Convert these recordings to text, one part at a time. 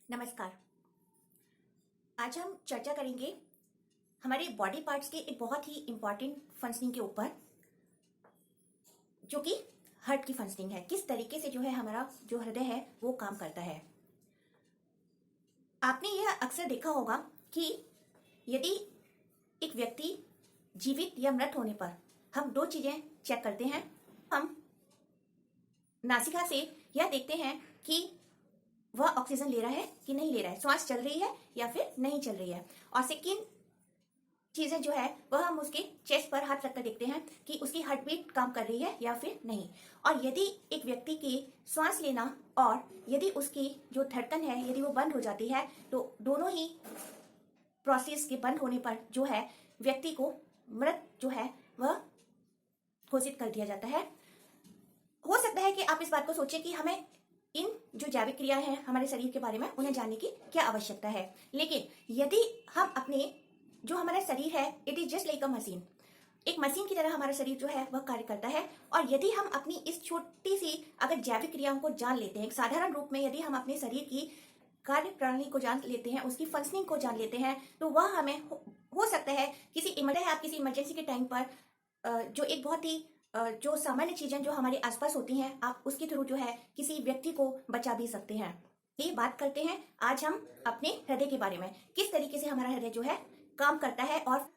नमस्कार। आज हम चर्चा करेंगे हमारे बॉडी पार्ट्स के एक बहुत ही इम्पॉर्टेंट फंक्शनिंग के ऊपर, जो कि हार्ट की फंक्शनिंग है। किस तरीके से जो है हमारा जो हृदय है वो काम करता है। आपने यह अक्सर देखा होगा कि यदि एक व्यक्ति जीवित या मृत होने पर हम दो चीजें चेक करते हैं। हम नासिका से यह देखते हैं कि वह ऑक्सीजन ले रहा है कि नहीं ले रहा है, श्वास चल रही है या फिर नहीं चल रही है। और सेकंड चीजें जो है वह हम उसके चेस्ट पर हाथ रखकर देखते हैं कि उसकी हार्ट बीट काम कर रही है या फिर नहीं। और यदि एक व्यक्ति की श्वास लेना और यदि उसकी जो धड़कन है यदि वो बंद हो जाती है तो दोनों ही प्रोसेस के बंद होने पर जो है व्यक्ति को मृत जो है वह घोषित कर दिया जाता है। हो सकता है कि आप इस बात को सोचें कि हमें इन जो जैविक क्रिया है हमारे शरीर के बारे में उन्हें जानने की क्या आवश्यकता है, लेकिन यदि हम अपने जो हमारा शरीर है it is just like a machine, एक मशीन की तरह हमारा शरीर जो है वह कार्य करता है। और यदि हम अपनी इस छोटी सी अगर जैविक क्रियाओं को जान लेते हैं, एक साधारण रूप में यदि हम अपने शरीर की कार्य प्रणाली को जान लेते हैं, उसकी फंक्शनिंग को जान लेते हैं, तो वह हमें हो सकता है आप किसी इमरजेंसी के टाइम पर जो एक बहुत ही जो सामान्य चीजें जो हमारे आसपास होती हैं आप उसके थ्रू जो है किसी व्यक्ति को बचा भी सकते हैं। ये बात करते हैं आज हम अपने हृदय के बारे में, किस तरीके से हमारा हृदय जो है काम करता है। और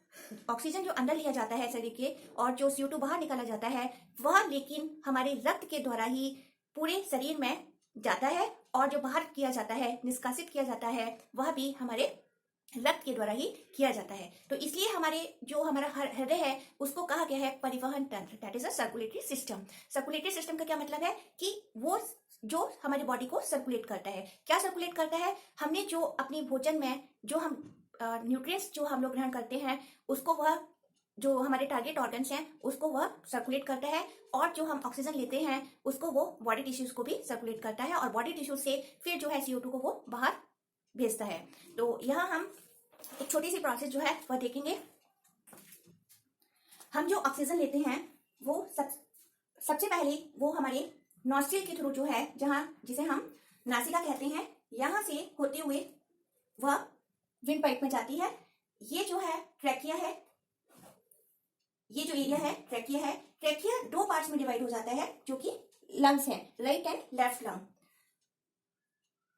ऑक्सीजन जो अंदर लिया जाता है शरीर के और जो CO2 बाहर निकाला जाता है वह लेकिन हमारे रक्त के द्वारा ही पूरे शरीर में जाता है, और जो बाहर किया जाता है निष्कासित किया जाता है वह भी हमारे रक्त के द्वारा ही किया जाता है। तो इसलिए हमारा हृदय है उसको कहा गया है परिवहन तंत्र, that is a circulatory system. Circulatory system का क्या मतलब है कि वो जो हमारी बॉडी को सर्कुलेट करता है। क्या सर्कुलेट करता है? हमने जो अपनी भोजन में जो हम न्यूट्रिएंट्स जो हम लोग ग्रहण करते हैं उसको वह जो हमारे टारगेट ऑर्गन्स हैं उसको वह सर्कुलेट करता है, और जो हम ऑक्सीजन लेते हैं उसको वो बॉडी टिश्यूज को भी सर्कुलेट करता है, और बॉडी टिश्यूज से फिर जो है CO2 को वो बाहर भेजता है। तो यहाँ हम एक छोटी सी प्रोसेस जो है वह देखेंगे। हम जो ऑक्सीजन लेते हैं वो सबसे पहले वो हमारे नॉस्ट्रिल के थ्रू जो है जिसे हम नासिका कहते हैं, यहाँ से होते हुए वह विंड पाइप में जाती है। ये जो है ट्रैकिया है, ये जो एरिया है ट्रैकिया है। ट्रैकिया दो पार्ट्स में डिवाइड हो जाता है जो कि लंग्स है, right and left lung.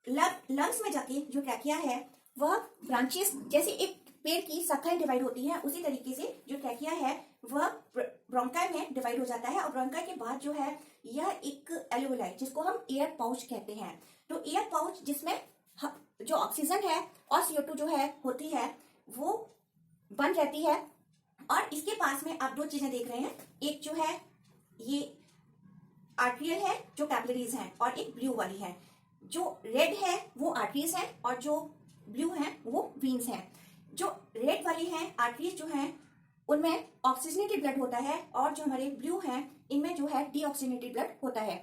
Lungs में जाके जो ट्रैकिया है वह ब्रांचेस जैसे एक पेड़ की शाखाएं डिवाइड होती हैं उसी तरीके से जो ट्रैकिया है वह ब्रोंकाई में डिवाइड हो जाता है। और ब्रोंकाई के बाद जो है यह एक एल्वियोलाई जिसको हम एयर पाउच कहते हैं। तो एयर पाउच जिसमें जो ऑक्सीजन है और CO2 जो है होती है वो बंद रहती है। और इसके पास में आप दो चीजें देख रहे हैं, एक जो है ये आर्टरियल है जो कैपिलरीज हैं, और एक ब्लू वाली है। जो रेड है वो आर्टरीज है और जो ब्लू है वो वीन्स हैं। जो रेड वाली हैं आर्टरीज जो हैं उनमें ऑक्सीजनेटेड ब्लड होता है, और जो हमारे ब्लू हैं इनमें जो है डीऑक्सीजनेटेड ब्लड होता है।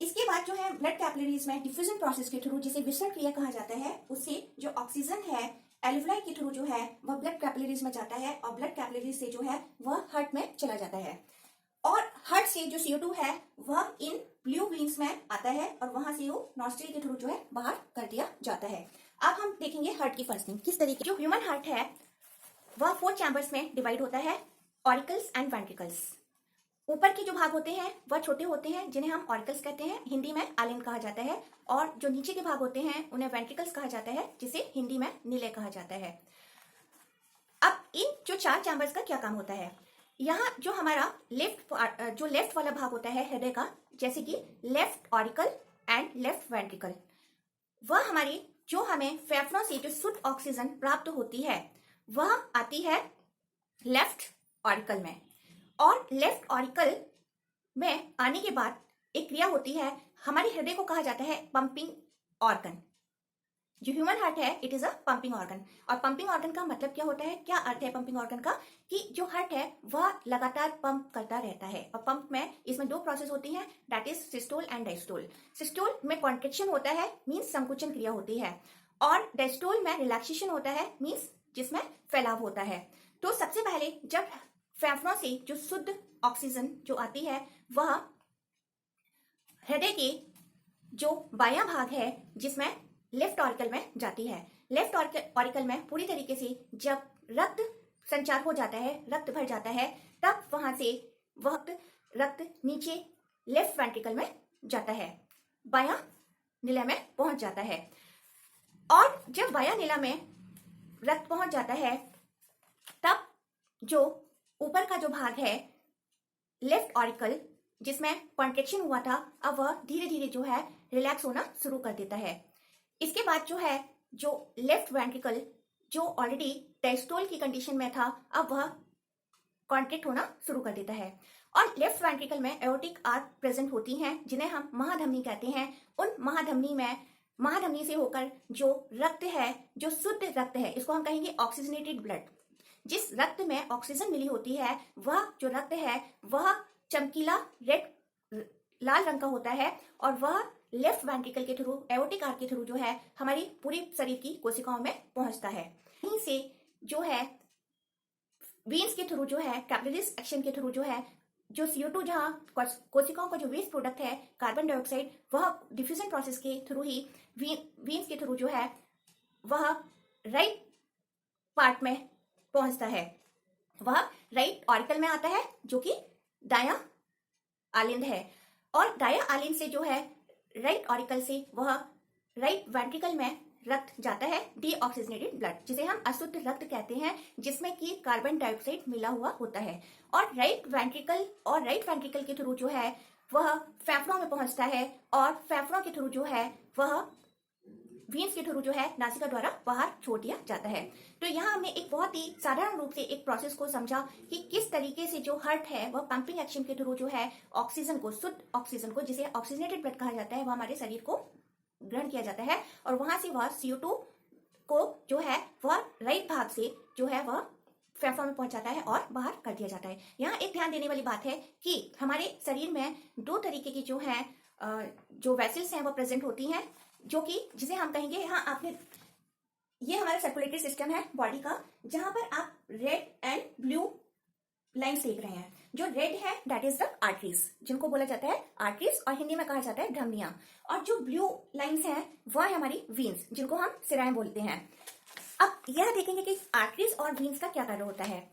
इसके बाद जो है ब्लड कैपिलरीज में डिफ्यूजन प्रोसेस के थ्रू जिसे विसरण क्रिया कहा जाता है उससे जो ऑक्सीजन है एल्वियोलाई के थ्रू जो है वह ब्लड कैपिलरीज में जाता है, और ब्लड कैपिलरीज से जो है वह हार्ट में चला जाता है। और हार्ट से जो CO2 है वह इन ब्लू वीन्स में आता है और वहां से वो नॉस्ट्रिल के थ्रू जो है बाहर कर दिया जाता है। अब हम देखेंगे हार्ट की फंक्शनिंग किस तरीके। जो ह्यूमन हार्ट है वह 4 चैम्बर्स में डिवाइड होता है, ऑरिकल्स एंड वेंट्रिकल्स। ऊपर के जो भाग होते हैं वह छोटे होते हैं जिन्हें हम ऑरिकल्स कहते हैं, हिंदी में आलिन कहा जाता है, और जो नीचे के भाग होते हैं उन्हें वेंट्रिकल्स कहा जाता है जिसे हिंदी में निलय कहा जाता है। अब इन जो 4 चैम्बर्स का क्या काम होता है, यहाँ जो हमारा लेफ्ट वाला भाग होता है हृदय का, जैसे कि left auricle and left ventricle, वह हमारी जो हमें फेफड़ों से जो शुद्ध ऑक्सीजन प्राप्त होती है वह आती है लेफ्ट ऑरिकल में। और लेफ्ट ऑरिकल में आने के बाद एक क्रिया होती है, हमारे हृदय को कहा जाता है पंपिंग ऑर्गन। जो ह्यूमन हार्ट है it is a pumping organ. और पंपिंग ऑर्गन का मतलब क्या होता है, क्या अर्थ है पंपिंग ऑर्गन का, कि जो हार्ट है वह लगातार पंप करता रहता है। और पंप में इसमें दो प्रोसेस होती हैं, that is systole and diastole. Systole में कॉन्ट्रेक्शन होता है, मीन्स संकुचन क्रिया होती है, और डायस्टोल में रिलैक्सेशन होता है, मीन्स जिसमें फैलाव होता है। तो सबसे पहले जब फेफड़ों से जो शुद्ध ऑक्सीजन जो आती है वह हृदय के जो बायां भाग है जिसमें लेफ्ट ऑरिकल में जाती है। लेफ्ट ऑरिकल में पूरी तरीके से जब रक्त संचार हो जाता है, रक्त भर जाता है, तब वहां से वह रक्त नीचे लेफ्ट वेंट्रिकल में जाता है, बायां नीला में पहुंच जाता है। और जब बायां नीला में रक्त पहुंच जाता है, तब जो ऊपर का जो भाग है लेफ्ट ऑरिकल जिसमें कॉन्ट्रेक्शन हुआ था, अब वह धीरे धीरे जो है रिलैक्स होना शुरू कर देता है। इसके बाद जो है जो लेफ्ट वेंट्रिकल जो ऑलरेडी डायस्टोल की कंडीशन में था, अब वह कॉन्ट्रैक्ट होना शुरू कर देता है। और लेफ्ट वेंट्रिकल में एओर्टिक आर्क प्रेजेंट होती हैं, जिन्हें हम महाधमनी कहते हैं। उन महाधमनी से होकर जो रक्त है, जो शुद्ध रक्त है, इसको हम कहेंगे ऑक्सीजनेटेड ब्लड। जिस रक्त में ऑक्सीजन मिली होती है, वह जो रक्त है वह चमकीला रेड लाल रंग का होता है, और वह लेफ्ट वेंट्रिकल के थ्रू, एओर्टिक आर्क के थ्रू जो है हमारी पूरी शरीर की कोशिकाओं में पहुंचता है। यहीं से जो है वेन्स के थ्रू जो है, कैपिलरीज एक्शन के थ्रू जो है, जो CO2 जहां कोशिकाओं का जो वेस्ट प्रोडक्ट है कार्बन डाइऑक्साइड, वह डिफ्यूजन प्रोसेस के थ्रू ही वेन्स के थ्रू जो है वह राइट पार्ट में पहुंचता है। वह राइट ऑरिकल में आता है, जो कि दायां आलिंद है। और दायां आलिंद से जो है राइट ऑरिकल से वह राइट वेंट्रिकल में रक्त जाता है, डीऑक्सीजनेटेड ब्लड, जिसे हम अशुद्ध रक्त कहते हैं, जिसमें कि कार्बन डाइऑक्साइड मिला हुआ होता है। और राइट वेंट्रिकल के थ्रू जो है वह फेफड़ों में पहुंचता है, और फेफड़ों के थ्रू जो है वह वेन्स के थ्रू जो है नासिका द्वारा बाहर छोड़ दिया जाता है। तो यहाँ हमने एक बहुत ही साधारण रूप से एक प्रोसेस को समझा कि किस तरीके से जो हार्ट है वह पंपिंग एक्शन के थ्रू जो है ऑक्सीजन को, शुद्ध ऑक्सीजन को, जिसे ऑक्सीजनेटेड ब्लड कहा जाता है, वह हमारे शरीर को ग्रहण किया जाता है, और वहां से वह CO2 को जो है वह राइट भाग से जो है वह फेफड़ों में पहुंच जाता है और बाहर कर दिया जाता है। यहाँ एक ध्यान देने वाली बात है कि हमारे शरीर में दो तरीके की जो है जो वेसल्स हैं वह प्रेजेंट होती हैं, जो कि जिसे हम कहेंगे, यहाँ आपने, ये हमारा सर्कुलेटरी सिस्टम है बॉडी का, जहां पर आप रेड एंड ब्लू लाइन्स देख रहे हैं। जो रेड है दैट इज द आर्टरीज, जिनको बोला जाता है आर्टरीज, और हिंदी में कहा जाता है धमनियां। और जो ब्लू लाइन्स हैं वह है हमारी वीन्स, जिनको हम सिराएं बोलते हैं। अब यह देखेंगे कि आर्टरीज और वीन्स का क्या कार्य होता है।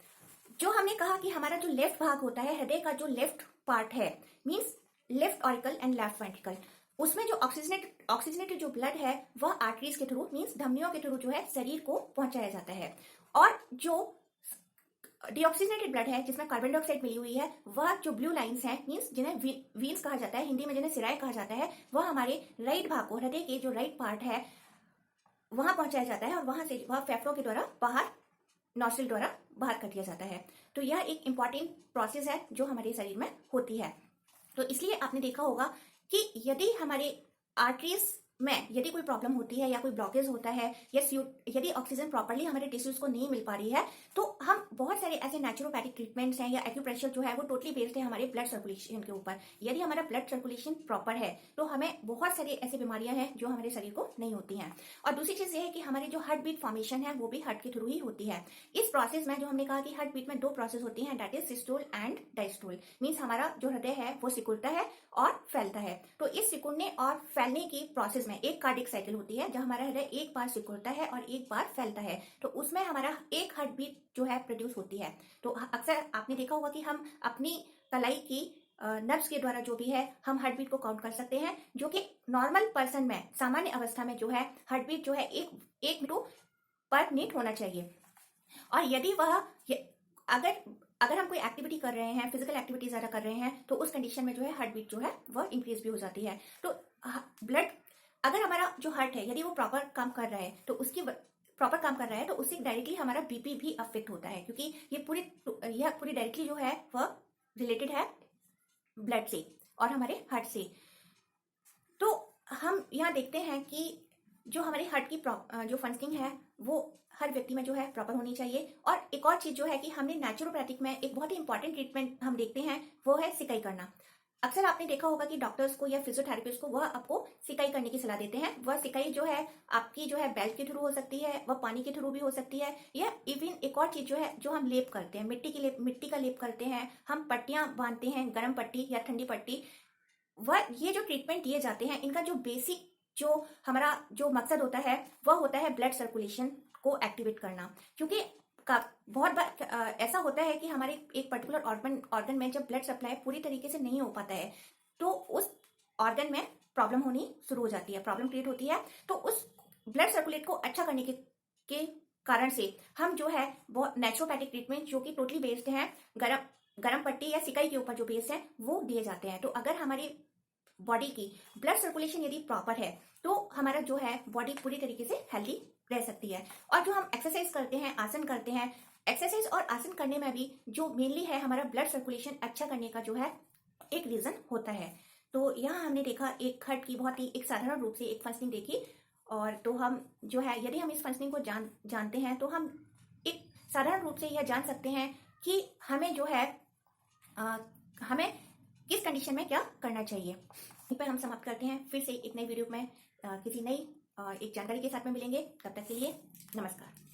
जो हमने कहा कि हमारा जो लेफ्ट भाग होता है, हृदय का जो लेफ्ट पार्ट है, means left auricle and left ventricle, उसमें जो ऑक्सीजनेटेड जो ब्लड है वह आर्टरीज के थ्रू, मीन्स धमनियों के थ्रू जो है शरीर को पहुंचाया जाता है। और जो डीऑक्सीजनेटेड ब्लड है, जिसमें कार्बन डाइऑक्साइड मिली हुई है, वह जो ब्लू लाइंस हैं, मीन्स जिन्हें वीन्स कहा जाता है, हिंदी में जिन्हें सिराएं कहा जाता है, वह हमारे राइट भाग को, हृदय के जो राइट पार्ट है, वहां पहुंचाया जाता है, और वहां से वह फेफड़ों के द्वारा बाहर, नॉस्ट्रिल द्वारा बाहर कर दिया जाता है। तो यह एक इंपॉर्टेंट प्रोसेस है जो हमारे शरीर में होती है। तो इसलिए आपने देखा होगा कि यदि हमारे आर्टरीज में यदि कोई प्रॉब्लम होती है या कोई ब्लॉकेज होता है, या यदि ऑक्सीजन प्रॉपर्ली हमारे टिश्यूज को नहीं मिल पा रही है, तो हम बहुत सारे ऐसे नेचुरोपैथिक ट्रीटमेंट्स हैं या एक्यूप्रेशर जो है वो टोटली बेस्ड है हमारे ब्लड सर्कुलेशन के ऊपर। यदि हमारा ब्लड सर्कुलेशन प्रॉपर है तो हमें बहुत सारी ऐसी बीमारियां हैं जो हमारे शरीर को नहीं होती हैं। और दूसरी चीज ये है कि हमारी जो हार्ट बीट फॉर्मेशन है वो भी हार्ट के थ्रू ही होती है। इस प्रोसेस में जो हमने कहा कि हार्ट बीट में दो प्रोसेस होती है, that is systole and diastole, means हमारा जो हृदय है वो सिकुड़ता है और फैलता है। तो इस सिकुड़ने और फैलने की प्रोसेस में एक कार्डिक साइकिल होती है, जहां हमारा हृदय एक बार सिकुड़ता है और एक बार फैलता है, तो उसमें हमारा एक हार्ट बीट जो है प्रोड्यूस होती है। तो अक्सर आपने देखा होगा कि हम अपनी कलाई की नर्व्स के द्वारा जो भी है हम हार्ट बीट को काउंट कर सकते हैं, जो कि नॉर्मल पर्सन में, सामान्य अवस्था में जो है हार्ट बीट जो है एक टू पर मिनट होना चाहिए। और यदि वह अगर हम कोई एक्टिविटी कर रहे हैं, फिजिकल एक्टिविटी ज्यादा कर रहे हैं, तो उस कंडीशन में जो है हार्ट बीट जो है वह इंक्रीज भी हो जाती है। तो ब्लड, अगर हमारा जो हार्ट है यदि वो प्रॉपर काम कर रहा है तो उससे डायरेक्टली हमारा बीपी भी अफेक्ट होता है, क्योंकि यह पूरी डायरेक्टली जो है वह रिलेटेड है ब्लड से और हमारे हार्ट से। तो हम यहाँ देखते हैं कि जो हमारे हार्ट की जो फंक्शनिंग है वो हर व्यक्ति में जो है प्रॉपर होनी चाहिए। और एक और चीज जो है कि हमने नेचुरोपैथिक में एक बहुत ही इंपॉर्टेंट ट्रीटमेंट हम देखते हैं, वो है सिकाई करना। अक्सर आपने देखा होगा कि डॉक्टर्स को या फिजियोथेरेपिस्ट को वह आपको सिकाई करने की सलाह देते हैं। वह सिकाई जो है आपकी जो है बेल्ट के थ्रू हो सकती है, वह पानी के थ्रू भी हो सकती है, या इवन एक और चीज जो है जो हम लेप करते हैं, मिट्टी का लेप करते हैं, हम पट्टियां बांधते हैं, गर्म पट्टी या ठंडी पट्टी। वह ये जो ट्रीटमेंट दिए जाते हैं, इनका जो बेसिक जो हमारा जो मकसद होता है वह होता है ब्लड सर्कुलेशन को एक्टिवेट करना। क्योंकि बहुत बार ऐसा होता है कि हमारे एक पर्टिकुलर ऑर्गन में जब ब्लड सप्लाई पूरी तरीके से नहीं हो पाता है तो उस ऑर्गन में प्रॉब्लम होनी शुरू हो जाती है, प्रॉब्लम क्रिएट होती है। तो उस ब्लड सर्कुलेट को अच्छा करने के कारण से हम जो है वो नेचुरोपैथिक ट्रीटमेंट जो कि टोटली बेस्ड है गरम पट्टी या सिकाई के ऊपर जो बेस्ड है वो दिए जाते हैं। तो अगर हमारी बॉडी की ब्लड सर्कुलेशन यदि प्रॉपर है तो हमारा जो है बॉडी पूरी तरीके से हेल्दी रह सकती है। और जो हम एक्सरसाइज करते हैं, आसन करते हैं, एक्सरसाइज और आसन करने में भी जो मेनली है हमारा ब्लड सर्कुलेशन अच्छा करने का जो है एक रीजन होता है। तो यहाँ हमने देखा एक हर्ट की बहुत ही एक साधारण रूप से एक फंक्शनिंग देखी। और तो हम जो है यदि हम इस फंक्शनिंग को जानते हैं तो हम एक साधारण रूप से यह जान सकते हैं कि हमें जो है हमें किस कंडीशन में क्या करना चाहिए। यहीं पर हम समाप्त करते हैं। फिर से एक नई वीडियो में किसी नई एक जानकारी के साथ में मिलेंगे। तब तक के लिए नमस्कार।